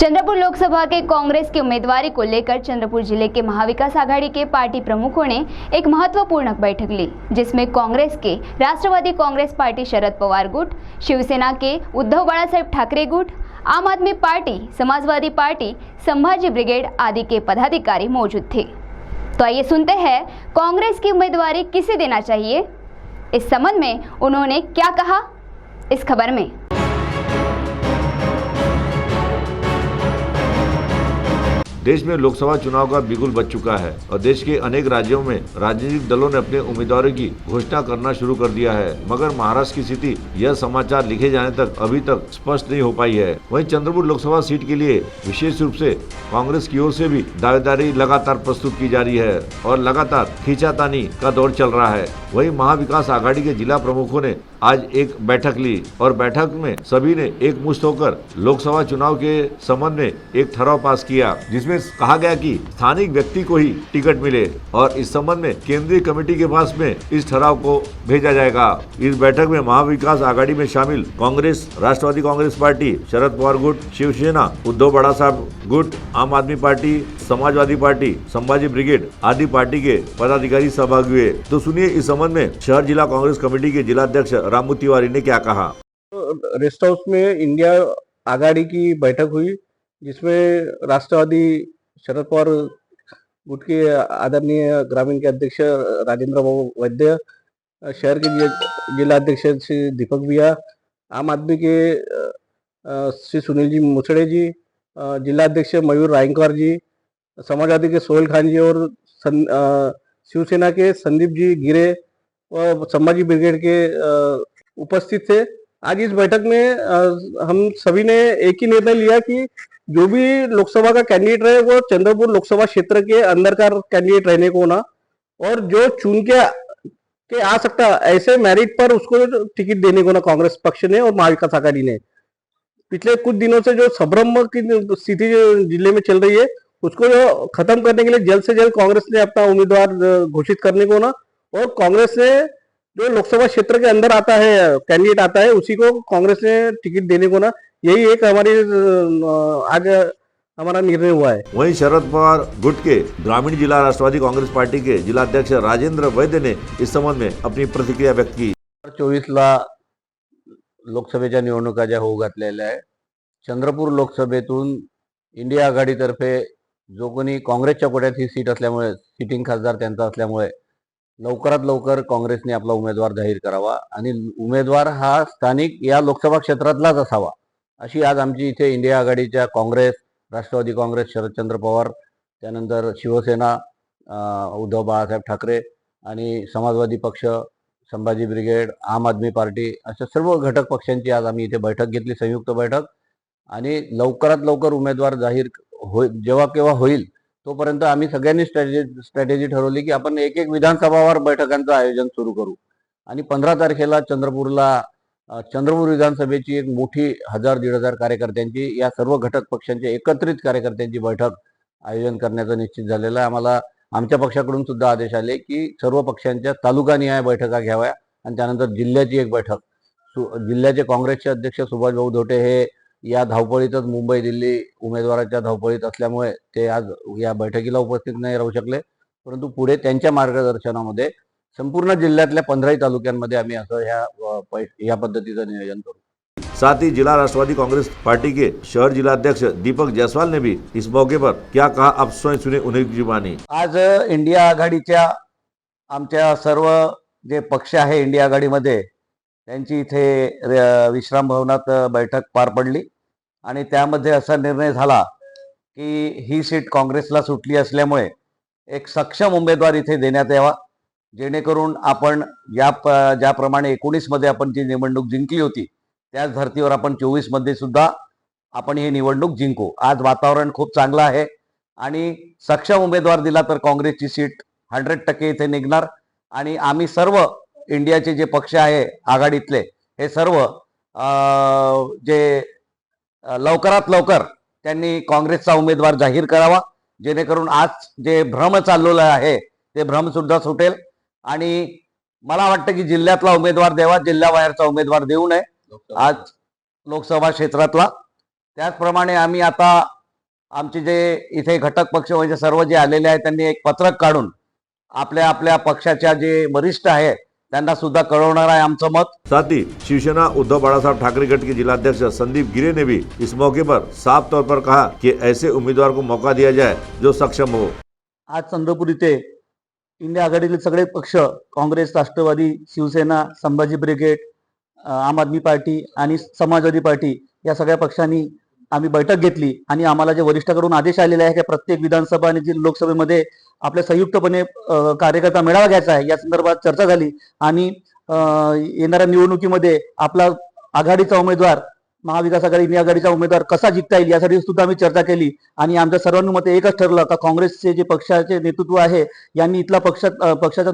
चंद्रपुर लोकसभा के कांग्रेस की उम्मीदवारी को लेकर चंद्रपुर जिले के महाविकास आघाड़ी के पार्टी प्रमुखों ने एक महत्वपूर्ण बैठक ली, जिसमें कांग्रेस के राष्ट्रवादी कांग्रेस पार्टी शरद पवार गुट, शिवसेना के उद्धव बाळासाहेब ठाकरे गुट, आम आदमी पार्टी, समाजवादी पार्टी, संभाजी ब्रिगेड आदि के पदाधिकारी मौजूद थे। तो आइए सुनते हैं कांग्रेस की उम्मीदवारी किसे देना चाहिए। इस संबंध में उन्होंने क्या कहा, इस खबर में। देश में लोकसभा चुनाव का बिगुल बज चुका है और देश के अनेक राज्यों में राजनीतिक दलों ने अपने उम्मीदवारों की घोषणा करना शुरू कर दिया है, मगर महाराष्ट्र की स्थिति यह समाचार लिखे जाने तक अभी तक स्पष्ट नहीं हो पाई है। वहीं चंद्रपुर लोकसभा सीट के लिए विशेष रूप से कांग्रेस की ओर से भी दावेदारी लगातार प्रस्तुत की जा रही है और लगातार खींचातानी का दौर चल रहा है। वहीं महाविकास आघाड़ी के जिला प्रमुखों ने आज एक बैठक ली और बैठक में सभी ने एकमुश्त होकर लोकसभा चुनाव के संबंध में एक ठराव पास किया, जिसमें कहा गया कि स्थानिक व्यक्ति को ही टिकट मिले और इस संबंध में केंद्रीय कमेटी के पास में इस ठराव को भेजा जाएगा। इस बैठक में महाविकास आघाड़ी में शामिल कांग्रेस, राष्ट्रवादी कांग्रेस पार्टी, शरद पवार गुट, शिवसेना, उद्धव बाळासाहेब गुट, आम आदमी पार्टी, समाजवादी पार्टी, संभाजी ब्रिगेड आदि पार्टी के पदाधिकारी सहभागी हुए। तो सुनिए इस संबंध में शहर जिला कांग्रेस कमेटी के जिलाध्यक्ष रामू तिवारी ने क्या कहा। रेस्ट हाउस में इंडिया आघाड़ी की बैठक हुई, जिसमें राष्ट्रवादी शरद पवार गुट के आदरणीय ग्रामीण के अध्यक्ष राजेंद्र बाबू वैद्य, शहर के जिलाध्यक्ष श्री दीपक भैया, आम आदमी के श्री सुनील जी मुसड़े जी, जिलाध्यक्ष मयूर रायंकर जी, समाजवादी के सोहेल खान जी और शिवसेना के संदीप जी गिरे और संभाजी ब्रिगेड के उपस्थित थे। आज इस बैठक में हम सभी ने एक ही निर्णय लिया कि जो भी लोकसभा का कैंडिडेट रहे वो चंद्रपुर लोकसभा क्षेत्र के अंदर का कैंडिडेट रहने को ना, और जो चुन के आ सकता ऐसे मेरिट पर उसको टिकट देने को ना कांग्रेस पक्ष ने और महाविकास आघाड़ी ने। पिछले कुछ दिनों से जो संभ्रम की स्थिति जिले में चल रही है उसको जो खत्म करने के लिए जल्द से जल्द कांग्रेस ने अपना उम्मीदवार घोषित करने को ना, और कांग्रेस ने जो लोकसभा क्षेत्र के अंदर आता है कैंडिडेट आता है उसी को कांग्रेस ने टिकट देने को ना, यही एक हमारी आज हमारा निर्णय हुआ है। वहीं शरद पवार गुट के ग्रामीण जिला राष्ट्रवादी कांग्रेस पार्टी के जिलाध्यक्ष राजेंद्र वैद्य ने इस संबंध में अपनी प्रतिक्रिया व्यक्त की। 24ला लोकसभेच्या निवडणुका ज्या होऊ घातलेल्या आहे, चंद्रपूर लोकसभेतून इंडिया आघाडीतर्फे जो कोणी काँग्रेसच्या कोट्यात ही सीट असल्यामुळे, सिटिंग खासदार त्यांचा असल्यामुळे लवकरात लवकर काँग्रेसने आपला उमेदवार जाहीर करावा आणि उमेदवार हा स्थानिक या लोकसभा क्षेत्रातलाच असावा, अशी आज आमची इथे इंडिया आघाडीच्या काँग्रेस, राष्ट्रवादी काँग्रेस, शरदचंद्र पवार, त्यानंतर शिवसेना, उद्धव बाळासाहेब ठाकरे आणि समाजवादी पक्ष, संभाजी ब्रिगेड, आम आदमी पार्टी अशा सर्व घटक पक्षांची आज आम्ही इथे बैठक घेतली, संयुक्त बैठक। आणि लवकरात लवकर उमेदवार जाहीर जेव्हा केव्हा होईल तोपर्यंत आम्ही सगळ्यांनी स्ट्रॅटेजी ठरवली की आपण एक एक विधानसभावर बैठकांचं आयोजन सुरू करू आणि 15 तारखेला चंद्रपूर विधानसभेची एक मोठी 1000-1500 कार्यकर्त्यांची, या सर्व घटक पक्षांच्या एकत्रित कार्यकर्त्यांची बैठक आयोजन करण्याचं निश्चित झालेलं आहे। आम्हाला आमच्या पक्षाकडून सुद्धा आदेश आले की सर्व पक्षांच्या तालुकानिहाय बैठका घ्याव्या आणि त्यानंतर जिल्ह्याची एक बैठक। जिल्ह्याचे काँग्रेसचे अध्यक्ष सुभाष भाऊ धोटे हे या धावपळीतच मुंबई दिल्ली उमेदवाराच्या धावपळीत असल्यामुळे ते आज या बैठकीला उपस्थित नाही राहू शकले, परंतु पुढे त्यांच्या मार्गदर्शनामध्ये संपूर्ण जिल्ह्यातल्या 15 तालुक्यांमध्ये आम्ही असं या पद्धतीचं नियोजन करू। साथ ही जिला राष्ट्रवादी कांग्रेस पार्टी के शहर जिलाध्यक्ष दीपक जायसवाल ने भी इस मौके पर क्या कहा, आप स्वयं सुने उन्हीं की जुबानी। आज इंडिया आघाडीच्या आमच्या सर्व जे पक्ष आहे इंडिया आघाडीमध्ये त्यांची इथे विश्राम भवनात बैठक पार पडली आणि त्यामध्ये असा निर्णय झाला की ही सीट काँग्रेसला सुटली असल्यामुळे एक सक्षम उमेदवार इथे देण्यात यावा, जेणेकरून आपण ज्याप्रमाणे 19 मध्ये आपण जी निवडणूक जिंकली होती त्याच धर्तीवर आपण 24 मध्ये सुद्धा आपण ही निवडणूक जिंकू। आज वातावरण खूप चांगलं आहे आणि सक्षम उमेदवार दिला तर काँग्रेसची सीट 100% इथे निघणार आणि आम्ही सर्व इंडियाचे जे पक्ष आहे आघाडीतले हे सर्व जे लवकरात लवकर त्यांनी काँग्रेसचा उमेदवार जाहीर करावा, जेणेकरून आज जे भ्रम चाललेला आहे ते भ्रम सुद्धा सुटेल आणि मला वाटतं की जिल्ह्यातला उमेदवार द्यावा, जिल्ह्याबाहेरचा उमेदवार देऊ नये। आज लोकसभा क्षेत्रातला त्याचप्रमाणे आम्ही आता आमचे जे इथे घटक पक्ष म्हणजे सर्व जे आलेले आहेत त्यांनी एक पत्रक काढून आपल्या आपल्या पक्षाच्या जे वरिष्ठ आहेत त्यांना सुद्धा कळवणार आहे आमचं मत। साथ ही शिवसेना उद्धव बाला साहब ठाकरे गठ के जिलाध्यक्ष संदीप गिरे ने भी इस मौके पर साफ तौर पर कहा कि ऐसे उम्मीदवार को मौका दिया जाए जो सक्षम हो। आज चंद्रपूर इथे इंडिया आघाडीतील सगळे पक्ष काँग्रेस, राष्ट्रवादी, शिवसेना, संभाजी ब्रिगेड, आम आदमी पार्टी आणि समाजवादी पार्टी या सगळ्या पक्षांनी आम्ही बैठक घेतली आणि आम्हाला जे वरिष्ठाकडून आदेश आलेले आहे की प्रत्येक विधानसभा आणि लोकसभेमध्ये आपल्या संयुक्तपणे कार्यकर्ता मेळावा घ्यायचा आहे, या संदर्भात चर्चा झाली आणि येणाऱ्या निवडणुकीमध्ये आपला आघाडीचा उमेदवार, महाविकास आघाडी इंडिया आघाडीचा उमेदवार कसा जिंकता येईल यासाठी सुद्धा आम्ही चर्चा केली आणि आमच्या सर्वांनी मते एकच ठरलं का काँग्रेसचे जे पक्षाचे नेतृत्व आहे यांनी इथला पक्षाचा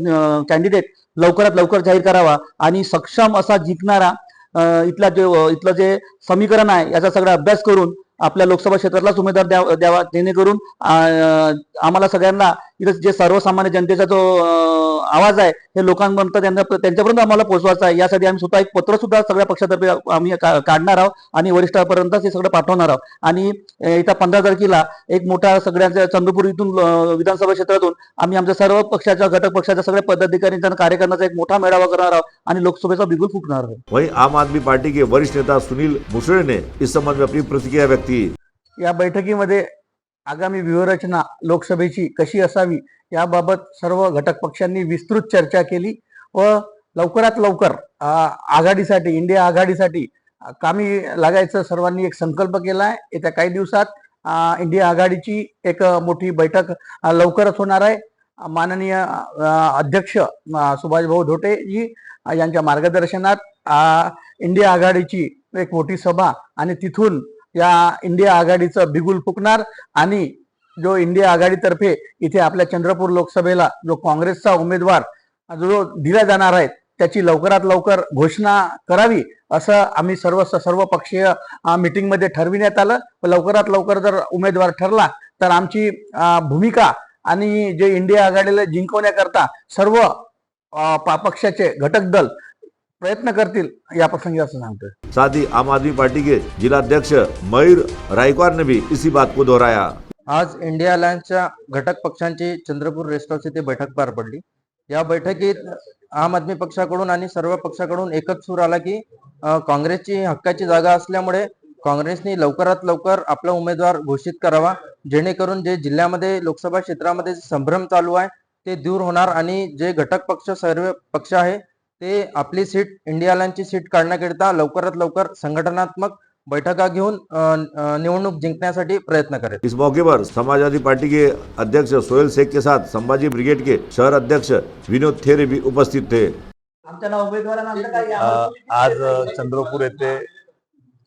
कॅन्डिडेट लवकरात लवकर जाहीर करावा आणि सक्षम असा जिंकणारा इथलं जे समीकरण आहे याचा सगळा अभ्यास करून आपल्या लोकसभा क्षेत्रातलाच उमेदवार द्यावा जेणेकरून आम्हाला सगळ्यांना इथं जे सर्वसामान्य जनतेचा जो आवाज आहे हे लोकांपर्यंत त्यांच्यापर्यंत आम्हाला पोहोचवायचा आहे। यासाठी आम्ही स्वतः एक पत्र सुद्धा सगळ्या पक्षातर्फे आम्ही काढणार आहोत आणि वरिष्ठांपर्यंत हे सगळं पाठवणार आहोत आणि येत्या 15 तारखेला एक मोठा सगळ्यांच्या चंद्रपूर इथून विधानसभा क्षेत्रातून आम्ही आमच्या सर्व पक्षाच्या घटक पक्षाच्या सगळ्या पदाधिकाऱ्यांचा कार्यकर्त्यांचा एक मोठा मेळावा करणार आहोत आणि लोकसभेचा बिगुल फुटणार आहोत। वहीं आम आदमी पार्टी के वरिष्ठ नेता सुनील मुसळे ने इस संबंध में अपनी प्रतिक्रिया व्यक्त की। या बैठकीमध्ये आगामी व्यूहरचना लोकसभेची कशी असावी याबाबत सर्व घटक पक्षांनी विस्तृत चर्चा केली व लवकरात लवकर आघाडीसाठी, इंडिया आघाडीसाठी कामी लागायचं सर्वांनी एक संकल्प केला आहे। येत्या काही दिवसात इंडिया आघाडीची एक मोठी बैठक लवकरच होणार आहे। माननीय अध्यक्ष सुभाषभाऊ धोटे जी यांच्या मार्गदर्शनात इंडिया आघाडीची एक मोठी सभा आणि तिथून या इंडिया आघाडीचं बिगुल फुकणार आणि जो इंडिया आघाडीतर्फे इथे आपल्या चंद्रपूर लोकसभेला जो काँग्रेसचा उमेदवार जो दिला जाणार आहे त्याची लवकरात लवकर घोषणा करावी असं आम्ही सर्व पक्षीय मीटिंगमध्ये ठरविण्यात आलं। लवकरात लवकर जर उमेदवार ठरला तर आमची भूमिका आणि जे इंडिया आघाडीला जिंकवण्याकरता सर्व पक्षाचे घटक दल प्रयत्न करतील या प्रसंगी असं सांगतोय। साथ ही आम आदमी पार्टी के जिलाध्यक्ष मयूर रायकवार ने भी इसी बात को दोहराया। आज इंडिया अलायन्सच्या घटक पक्षांची चंद्रपूर रेस्ट हाऊस येथे बैठक पार पडली। या बैठकीत आम आदमी पक्षाकडून आणि सर्व पक्षाकडून एकच सूर आला की काँग्रेसची हक्काची जागा असल्यामुळे काँग्रेसने लवकरात लवकर आपला उमेदवार घोषित करावा जेणेकरून जे जिल्ह्यामध्ये लोकसभा क्षेत्रामध्ये संभ्रम चालू आहे ते दूर होणार आणि जे घटक पक्ष सर्व पक्ष आहे ते आपली सीट, इंडिया अलायन्सची सीट काढण्याकरिता लवकरात लवकर संघटनात्मक बैठका घेऊन निवडणूक जिंकण्यासाठी प्रयत्न करेल। इस मौके पर समाजवादी पार्टी के अध्यक्ष सोहेल शेख के साथ संभाजी ब्रिगेड के शहर अध्यक्ष विनोद थेरे भी उपस्थित थे। आज चंद्रपूर येथे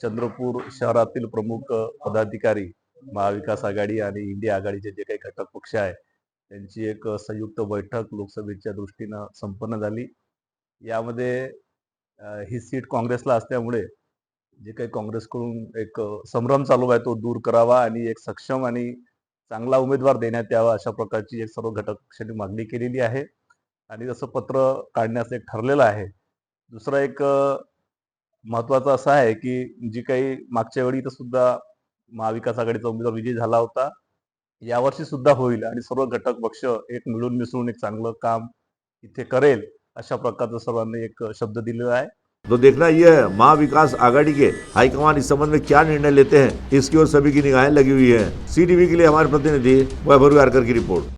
चंद्रपूर शहरातील प्रमुख पदाधिकारी, महाविकास आघाडी आणि इंडिया आघाडीचे जे काही घटक पक्ष आहे त्यांची एक संयुक्त बैठक लोकसभेच्या दृष्टीनं संपन्न झाली। यामध्ये ही सीट काँग्रेसला असल्यामुळे जे काही काँग्रेसकडून एक संभ्रम चालू आहे तो दूर करावा आणि एक सक्षम आणि चांगला उमेदवार देण्यात यावा अशा प्रकारची एक सर्व घटक पक्षांनी मागणी केलेली आहे आणि तसं पत्र काढण्यास एक ठरलेलं आहे। दुसरं एक महत्त्वाचं असं आहे की जी काही मागच्या वेळी तर सुद्धा महाविकास आघाडीचा उमेदवार विजयी झाला होता, यावर्षी सुद्धा होईल आणि सर्व घटक पक्ष एक मिळून मिसळून एक चांगलं काम इथे करेल अशा प्रकारचं सर्वांनी एक शब्द दिलेला आहे। तो देखना यह है महाविकास आघाड़ी के हाईकमान इस संबंध में क्या निर्णय लेते हैं, इसकी ओर सभी की निगाहें लगी हुई है। CTV के लिए हमारे प्रतिनिधि वैभव यारकर की रिपोर्ट।